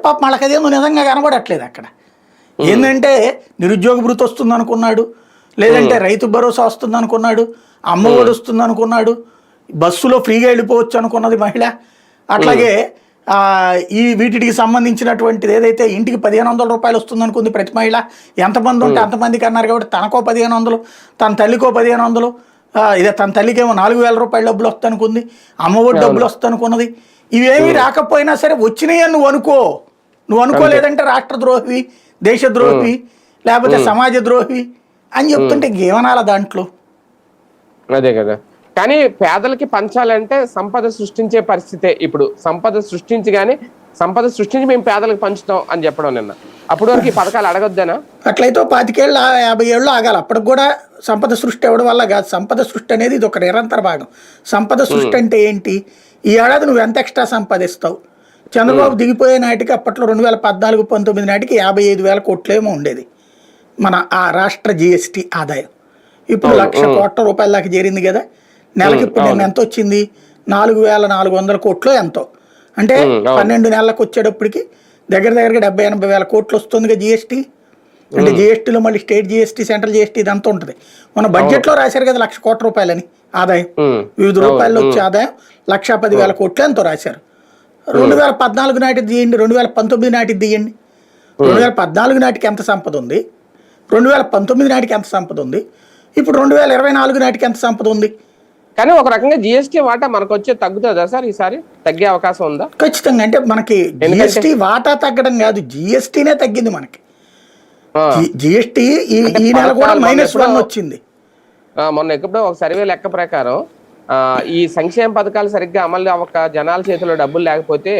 పాపం వాళ్ళకదేమో నిజంగా కనబడట్లేదు అక్కడ. ఏంటంటే నిరుద్యోగ భృతి వస్తుంది అనుకున్నాడు, లేదంటే రైతు భరోసా వస్తుంది అనుకున్నాడు, అమ్మఒడి వస్తుంది అనుకున్నాడు, బస్సులో ఫ్రీగా వెళ్ళిపోవచ్చు అనుకున్నది మహిళ. అట్లాగే వీటికి సంబంధించినటువంటిది ఏదైతే ఇంటికి 1500 రూపాయలు వస్తుంది అనుకుంది ప్రతి మహిళ. ఎంతమంది ఉంటే అంతమందికి అన్నారు కాబట్టి తనకో 1500, తన తల్లికో 1500, ఇదే తన తల్లికేమో 4000 రూపాయల డబ్బులు వస్తుంది అనుకుంది, అమ్మఒడి డబ్బులు వస్తుంది అనుకున్నది. ఇవేమీ రాకపోయినా సరే వచ్చినాయి అని నువ్వు అనుకోలేదంటే రాష్ట్ర ద్రోహి, దేశద్రోహి, లేకపోతే సమాజ ద్రోహి అని చెప్తుంటే ఇంకేమనాలా దాంట్లో. అదే కదా. కానీ పేదలకి పంచాలంటే సంపద సృష్టించే పరిస్థితే. ఇప్పుడు సంపద సృష్టించి మేము పేదలకు పంచుతాం అని చెప్పడం నిన్న. అప్పటి వరకు ఈ పథకాలు అడగొద్దానా? అట్లయితే 25 ఏళ్ళు 50 ఏళ్ళు ఆగాలి. అప్పటికి కూడా సంపద సృష్టి అవ్వడం వల్ల కాదు. సంపద సృష్టి అనేది ఇది ఒక నిరంతర భాగం. సంపద సృష్టి అంటే ఏంటి? ఈ ఏడాది నువ్వు ఎంత ఎక్స్ట్రా సంపాదిస్తావు? చంద్రబాబు దిగిపోయే నాటికి అప్పట్లో 2014-19 నాటికి 55,000 కోట్లేమో ఉండేది మన ఆ రాష్ట్ర జిఎస్టీ ఆదాయం. ఇప్పుడు 1,00,000 కోట్ల రూపాయల దాకా చేరింది కదా. నెలకి ఇప్పుడు నేను ఎంత వచ్చింది? 4,400 కోట్లు ఎంతో. అంటే 12 నెలలకు వచ్చేటప్పటికి దగ్గర 70-80 వేల కోట్లు వస్తుందిగా జిఎస్టీ. అంటే జిఎస్టీలో మళ్ళీ స్టేట్ జిఎస్టీ, సెంట్రల్ జిఎస్టీ ఇదంతా ఉంటుంది. మన బడ్జెట్లో రాశారు కదా 1,00,000 కోట్ల రూపాయలని ఆదాయం, వివిధ రూపాయల్లో వచ్చే ఆదాయం 1,10,000 కోట్లు ఎంతో రాశారు. 2014 నాటిది తీయండి, 2019 నాటిది తీయండి. 2014 నాటికి ఎంత సంపద ఉంది, 2019 నాటికి ఎంత సంపద ఉంది, ఇప్పుడు 2024 నాటికి ఎంత సంపద ఉంది. కానీ ఒక రకంగా జిఎస్టీ వాటా మనకు వచ్చే తగ్గుతుందా సార్? ఈసారి తగ్గే అవకాశం ఉందా? ఖచ్చితంగా. అంటే మనకి జిఎస్టీ వాటా తగ్గడం కాదు, జిఎస్టీనే తగ్గింది మనకి. జిఎస్టీ ఈ నెల కూడా -1 వచ్చింది. మొన్న ఎప్పుడో ఒక సర్వే లెక్క ప్రకారం ఈ సంక్షేమ పథకాలు సరిగ్గా అమలు అవ్వక జనాల చేతిలో డబ్బులు లేకపోతే